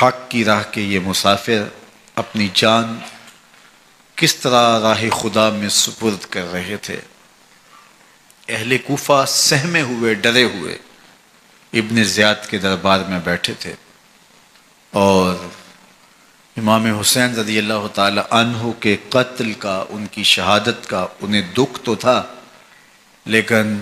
حق کی راہ کے یہ مسافر اپنی جان کس طرح راہ خدا میں سپرد کر رہے تھے۔ اہل کوفہ سہمے ہوئے، ڈرے ہوئے ابن زیاد کے دربار میں بیٹھے تھے، اور امام حسین رضی اللہ تعالی عنہ کے قتل کا، ان کی شہادت کا انہیں دکھ تو تھا، لیکن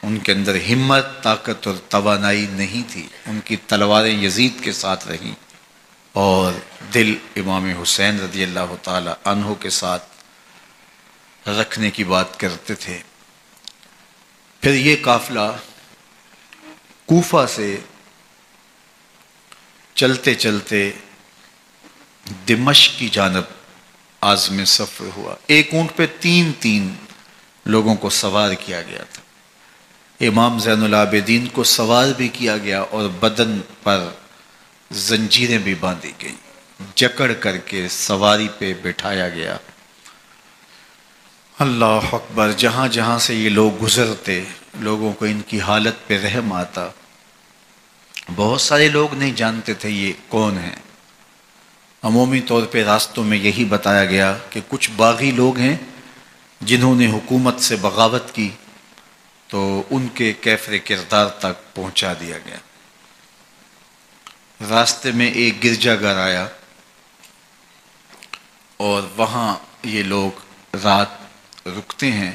ان کے اندر ہمت، طاقت اور توانائی نہیں تھی۔ ان کی تلواریں یزید کے ساتھ رہیں اور دل امام حسین رضی اللہ تعالی عنہ کے ساتھ رکھنے کی بات کرتے تھے۔ پھر یہ قافلہ کوفہ سے چلتے چلتے دمشق کی جانب عازم سفر ہوا۔ ایک اونٹ پہ تین لوگوں کو سوار کیا گیا تھا۔ امام زین العابدین کو سوار بھی کیا گیا اور بدن پر زنجیریں بھی باندھی گئیں، جکڑ کر کے سواری پہ بٹھایا گیا۔ اللہ اکبر! جہاں جہاں سے یہ لوگ گزرتے، لوگوں کو ان کی حالت پہ رحم آتا۔ بہت سارے لوگ نہیں جانتے تھے یہ کون ہیں۔ عمومی طور پہ راستوں میں یہی بتایا گیا کہ کچھ باغی لوگ ہیں جنہوں نے حکومت سے بغاوت کی، تو ان کے کیفر کردار تک پہنچا دیا گیا۔ راستے میں ایک گرجا گھر آیا اور وہاں یہ لوگ رات رکتے ہیں۔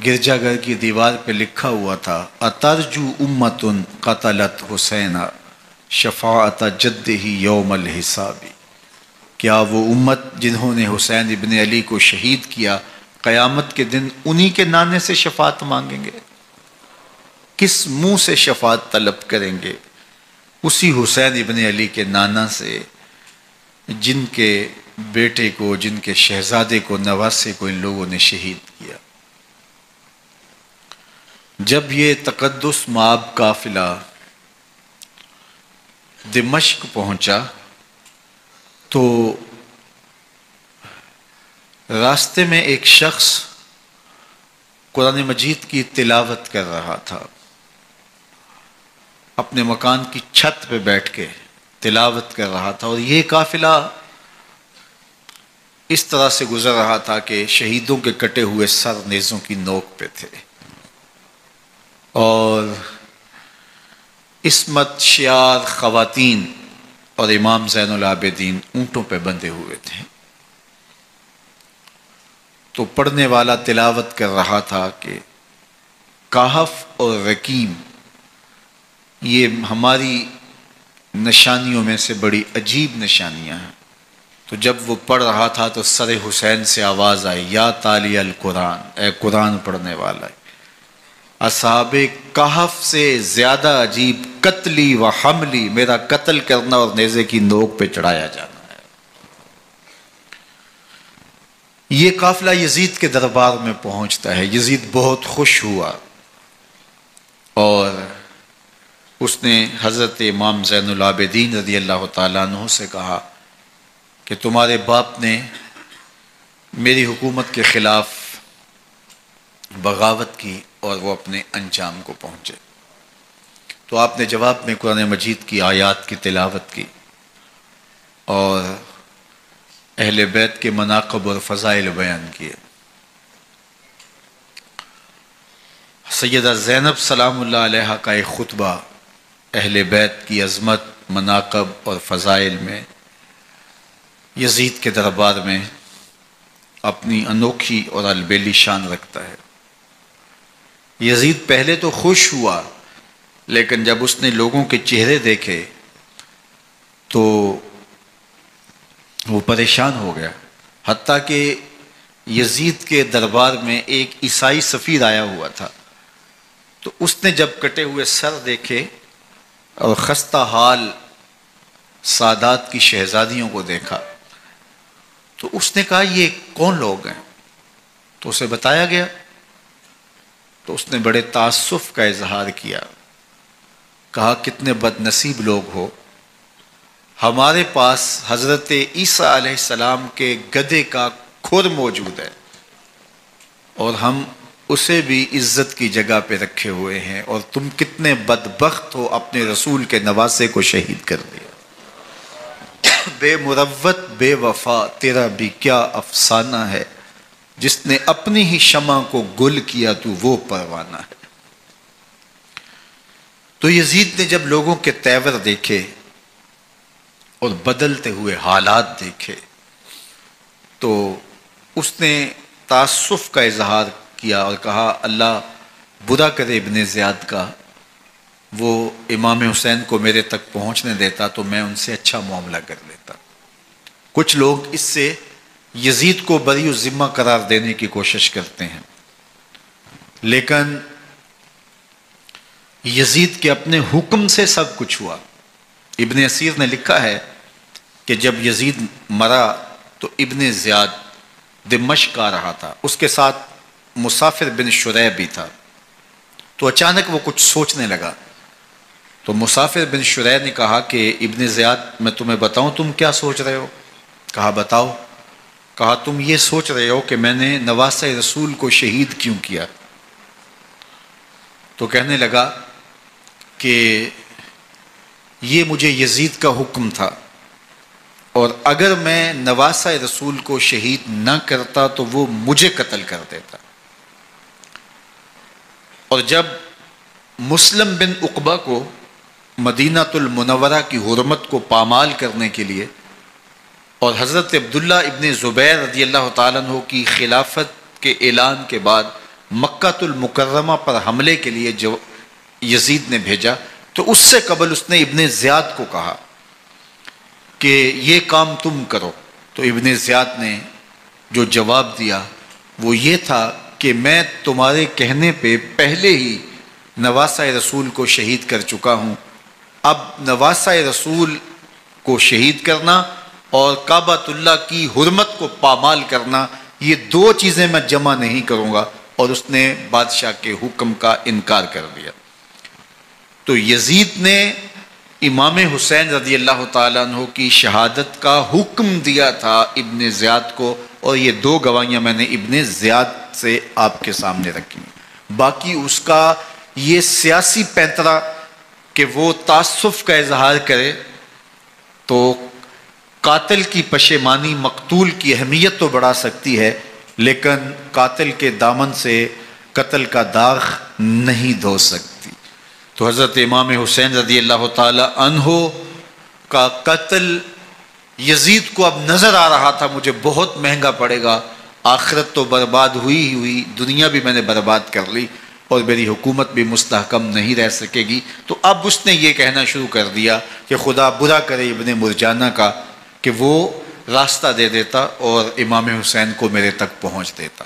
گرجا گھر کی دیوار پہ لکھا ہوا تھا: اترجو امت قتلت حسین شفاعت جدہ یوم الحساب۔ کیا وہ امت جنہوں نے حسین ابن علی کو شہید کیا، قیامت کے دن انہی کے نانے سے شفاعت مانگیں گے؟ کس منہ سے شفاعت طلب کریں گے؟ اسی حسین ابن علی کے نانا سے، جن کے بیٹے کو، جن کے شہزادے کو، نواسے کو ان لوگوں نے شہید کیا۔ جب یہ تقدس مآب قافلہ دمشق پہنچا تو راستے میں ایک شخص قرآن مجید کی تلاوت کر رہا تھا۔ اپنے مکان کی چھت پہ بیٹھ کے تلاوت کر رہا تھا، اور یہ قافلہ اس طرح سے گزر رہا تھا کہ شہیدوں کے کٹے ہوئے سر نیزوں کی نوک پہ تھے، اور عصمت شیار خواتین اور امام زین العابدین اونٹوں پہ بندھے ہوئے تھے۔ تو پڑھنے والا تلاوت کر رہا تھا کہ کہف اور رقیم یہ ہماری نشانیوں میں سے بڑی عجیب نشانیاں ہیں۔ تو جب وہ پڑھ رہا تھا تو سر حسین سے آواز آئی: یا تالی القرآن، اے قرآن پڑھنے والا، اصحاب کہف سے زیادہ عجیب قتلی و حملی، میرا قتل کرنا اور نیزے کی نوک پہ چڑھایا جانا ہے۔ یہ قافلہ یزید کے دربار میں پہنچتا ہے۔ یزید بہت خوش ہوا اور اس نے حضرت امام زین العابدین رضی اللہ تعالیٰ عنہ سے کہا کہ تمہارے باپ نے میری حکومت کے خلاف بغاوت کی اور وہ اپنے انجام کو پہنچے۔ تو آپ نے جواب میں قرآن مجید کی آیات کی تلاوت کی اور اہل بیت کے مناقب اور فضائل بیان کیے۔ سیدہ زینب سلام اللہ علیہا کا ایک خطبہ اہل بیت کی عظمت، مناقب اور فضائل میں یزید کے دربار میں اپنی انوکھی اور البیلی شان رکھتا ہے۔ یزید پہلے تو خوش ہوا، لیکن جب اس نے لوگوں کے چہرے دیکھے تو وہ پریشان ہو گیا۔ حتیٰ کہ یزید کے دربار میں ایک عیسائی سفیر آیا ہوا تھا، تو اس نے جب کٹے ہوئے سر دیکھے اور خستہ حال سادات کی شہزادیوں کو دیکھا تو اس نے کہا یہ کون لوگ ہیں؟ تو اسے بتایا گیا، تو اس نے بڑے تاسف کا اظہار کیا، کہا کتنے بد نصیب لوگ ہو، ہمارے پاس حضرت عیسیٰ علیہ السلام کے گدھے کا کھر موجود ہے اور ہم اسے بھی عزت کی جگہ پہ رکھے ہوئے ہیں، اور تم کتنے بدبخت ہو، اپنے رسول کے نواسے کو شہید کر دیا۔ بے مروت بے وفا تیرا بھی کیا افسانہ ہے، جس نے اپنی ہی شمع کو گل کیا تو وہ پروانہ ہے۔ تو یزید نے جب لوگوں کے تیور دیکھے اور بدلتے ہوئے حالات دیکھے تو اس نے تاسف کا اظہار کیا اور کہا اللہ برا کرے ابن زیاد کا، وہ امام حسین کو میرے تک پہنچنے دیتا تو میں ان سے اچھا معاملہ کر لیتا۔ کچھ لوگ اس سے یزید کو بری الذمہ قرار دینے کی کوشش کرتے ہیں، لیکن یزید کے اپنے حکم سے سب کچھ ہوا۔ ابن اسیر نے لکھا ہے کہ جب یزید مرا تو ابن زیاد دمشق آ رہا تھا، اس کے ساتھ مسافر بن شریح بھی تھا، تو اچانک وہ کچھ سوچنے لگا۔ تو مسافر بن شریح نے کہا کہ ابن زیاد میں تمہیں بتاؤں تم کیا سوچ رہے ہو؟ کہا بتاؤ۔ کہا تم یہ سوچ رہے ہو کہ میں نے نواسہ رسول کو شہید کیوں کیا؟ تو کہنے لگا کہ یہ مجھے یزید کا حکم تھا، اور اگر میں نواسہ رسول کو شہید نہ کرتا تو وہ مجھے قتل کر دیتا۔ اور جب مسلم بن عقبہ کو مدینہ المنورہ کی حرمت کو پامال کرنے کے لیے اور حضرت عبداللہ ابن زبیر رضی اللہ تعالیٰ عنہ کی خلافت کے اعلان کے بعد مکہ المکرمہ پر حملے کے لیے جو یزید نے بھیجا، تو اس سے قبل اس نے ابن زیاد کو کہا کہ یہ کام تم کرو۔ تو ابن زیاد نے جو جواب دیا وہ یہ تھا کہ میں تمہارے کہنے پہ پہلے ہی نواسہ رسول کو شہید کر چکا ہوں، اب نواسہ رسول کو شہید کرنا اور کعبۃ اللہ کی حرمت کو پامال کرنا، یہ دو چیزیں میں جمع نہیں کروں گا، اور اس نے بادشاہ کے حکم کا انکار کر دیا۔ تو یزید نے امام حسین رضی اللہ تعالیٰ عنہ کی شہادت کا حکم دیا تھا ابن زیاد کو، اور یہ دو گواہیاں میں نے ابن زیاد سے آپ کے سامنے رکھی۔ باقی اس کا یہ سیاسی پینترا کہ وہ تعصب کا اظہار کرے، تو قاتل کی پشیمانی مقتول کی اہمیت تو بڑھا سکتی ہے، لیکن قاتل کے دامن سے قتل کا داغ نہیں دھو سکتی۔ تو حضرت امام حسین رضی اللہ تعالی عنہ کا قتل یزید کو اب نظر آ رہا تھا مجھے بہت مہنگا پڑے گا، آخرت تو برباد ہوئی ہی ہوئی، دنیا بھی میں نے برباد کر لی اور میری حکومت بھی مستحکم نہیں رہ سکے گی۔ تو اب اس نے یہ کہنا شروع کر دیا کہ خدا برا کرے ابن مرجانہ کا کہ وہ راستہ دے دیتا اور امام حسین کو میرے تک پہنچ دیتا۔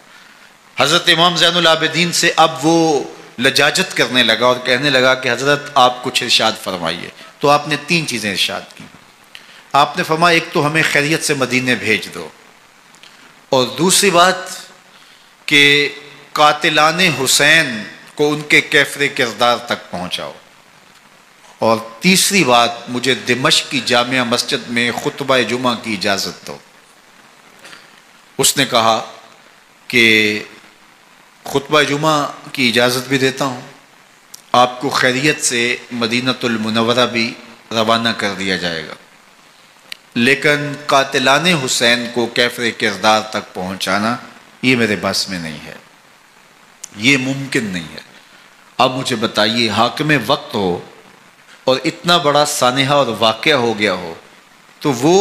حضرت امام زین العابدین سے اب وہ لجاجت کرنے لگا اور کہنے لگا کہ حضرت آپ کچھ ارشاد فرمائیے۔ تو آپ نے تین چیزیں ارشاد کی۔ آپ نے فرمایا ایک تو ہمیں خیریت سے مدینے بھیج دو، اور دوسری بات کہ قاتلان حسین کو ان کے کیفر کردار تک پہنچاؤ، اور تیسری بات مجھے دمشق کی جامعہ مسجد میں خطبہ جمعہ کی اجازت دو۔ اس نے کہا کہ خطبہ جمعہ کی اجازت بھی دیتا ہوں، آپ کو خیریت سے مدینہ المنورہ بھی روانہ کر دیا جائے گا، لیکن قاتلان حسین کو کیفر کردار تک پہنچانا یہ میرے بس میں نہیں ہے، یہ ممکن نہیں ہے۔ اب مجھے بتائیے حاکم وقت ہو اور اتنا بڑا سانحہ اور واقعہ ہو گیا ہو تو وہ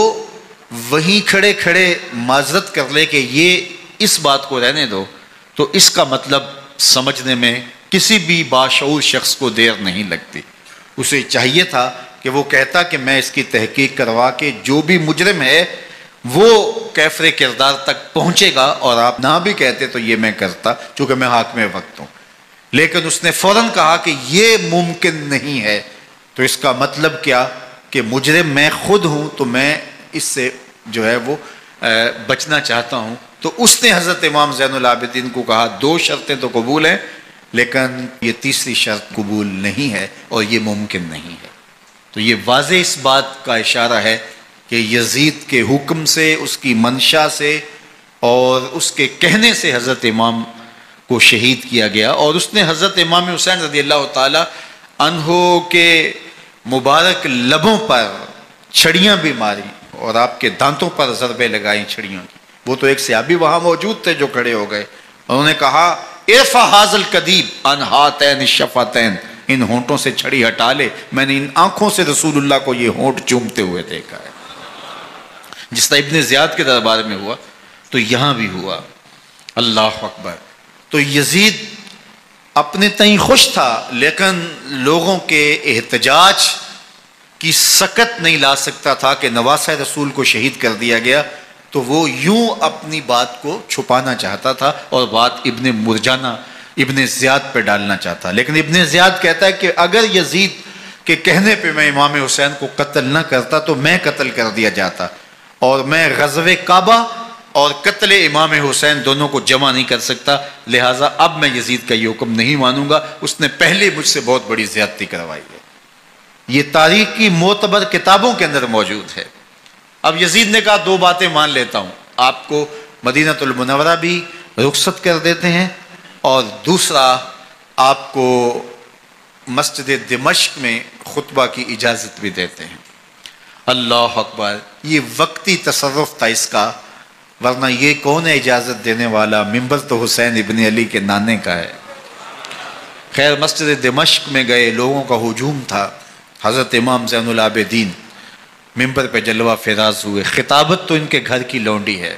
وہیں کھڑے کھڑے معذرت کر لے کہ یہ اس بات کو رہنے دو، تو اس کا مطلب سمجھنے میں کسی بھی باشعور شخص کو دیر نہیں لگتی۔ اسے چاہیے تھا کہ وہ کہتا کہ میں اس کی تحقیق کروا کے جو بھی مجرم ہے وہ کیفر کردار تک پہنچے گا، اور آپ نہ بھی کہتے تو یہ میں کرتا چونکہ میں حاکم وقت ہوں۔ لیکن اس نے فوراً کہا کہ یہ ممکن نہیں ہے، تو اس کا مطلب کیا کہ مجرم میں خود ہوں، تو میں اس سے جو ہے وہ بچنا چاہتا ہوں۔ تو اس نے حضرت امام زین العابدین کو کہا دو شرطیں تو قبول ہیں، لیکن یہ تیسری شرط قبول نہیں ہے اور یہ ممکن نہیں ہے۔ تو یہ واضح اس بات کا اشارہ ہے کہ یزید کے حکم سے، اس کی منشا سے اور اس کے کہنے سے حضرت امام کو شہید کیا گیا، اور اس نے حضرت امام حسین رضی اللہ تعالی عنہ کے مبارک لبوں پر چھڑیاں بھی ماری اور آپ کے دانتوں پر ضربیں لگائیں چھڑیوں کی. وہ تو ایک صحابی وہاں موجود تھے جو کھڑے ہو گئے. انہوں نے کہا ارفع ھذا القدیب عن ھاتین الشفتین، ان ہونٹوں سے چھڑی ہٹا لے، میں نے ان آنکھوں سے رسول اللہ کو یہ ہونٹ چومتے ہوئے دیکھا ہے. جس طرح ابن زیاد کے دربار میں ہوا تو یہاں بھی ہوا. اللہ اکبر. تو یزید اپنے تئیں خوش تھا، لیکن لوگوں کے احتجاج کی سکت نہیں لا سکتا تھا کہ نواسہ رسول کو شہید کر دیا گیا. تو وہ یوں اپنی بات کو چھپانا چاہتا تھا اور بات ابن مرجانہ ابن زیاد پہ ڈالنا چاہتا. لیکن ابن زیاد کہتا ہے کہ اگر یزید کے کہنے پہ میں امام حسین کو قتل نہ کرتا تو میں قتل کر دیا جاتا، اور میں غزوہ کعبہ اور قتل امام حسین دونوں کو جمع نہیں کر سکتا، لہٰذا اب میں یزید کا یہ حکم نہیں مانوں گا، اس نے پہلے مجھ سے بہت بڑی زیادتی کروائی ہے. یہ تاریخ کی معتبر کتابوں کے اندر موجود ہے. اب یزید نے کہا دو باتیں مان لیتا ہوں، آپ کو مدینہ المنورہ بھی رخصت کر دیتے ہیں، اور دوسرا آپ کو مسجد دمشق میں خطبہ کی اجازت بھی دیتے ہیں. اللہ اکبر. یہ وقتی تصرف تھا اس کا، ورنہ یہ کون ہے اجازت دینے والا؟ ممبر تو حسین ابن علی کے نانے کا ہے. خیر مسجد دمشق میں گئے، لوگوں کا ہجوم تھا. حضرت امام زین العابدین ممبر پہ جلوہ فراز ہوئے. خطابت تو ان کے گھر کی لونڈی ہے.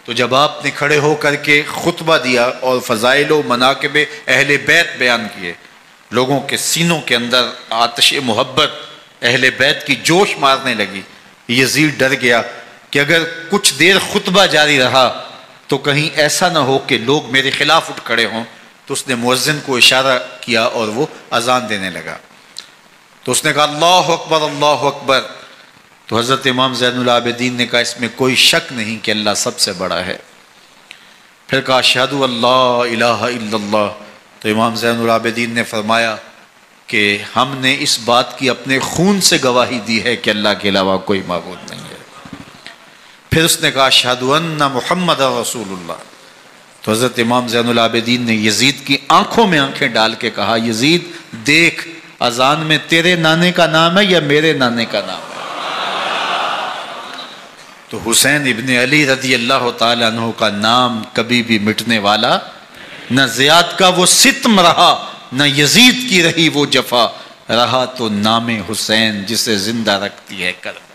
تو جب آپ نے کھڑے ہو کر کے خطبہ دیا اور فضائل و مناقب اہل بیت بیان کیے، لوگوں کے سینوں کے اندر آتش محبت اہل بیت کی جوش مارنے لگی. یزید ڈر گیا کہ اگر کچھ دیر خطبہ جاری رہا تو کہیں ایسا نہ ہو کہ لوگ میرے خلاف اٹھ کھڑے ہوں. تو اس نے مؤذن کو اشارہ کیا اور وہ اذان دینے لگا. تو اس نے کہا اللہ اکبر اللہ اکبر. تو حضرت امام زین العابدین نے کہا اس میں کوئی شک نہیں کہ اللہ سب سے بڑا ہے. پھر کہا اشہد اللہ الہ الا اللہ. تو امام زین العابدین نے فرمایا کہ ہم نے اس بات کی اپنے خون سے گواہی دی ہے کہ اللہ کے علاوہ کوئی معبود نہیں ہے. پھر اس نے کہا اشہد ان محمد رسول اللہ. تو حضرت امام زین العابدین نے یزید کی آنکھوں میں آنکھیں ڈال کے کہا یزید دیکھ، اذان میں تیرے نانے کا نام ہے یا میرے نانے کا نام ہے؟ تو حسین ابن علی رضی اللہ تعالیٰ عنہ کا نام کبھی بھی مٹنے والا نہ زیاد کا وہ ستم رہا، نہ یزید کی رہی وہ جفا، رہا تو نام حسین جسے زندہ رکھتی ہے کرم.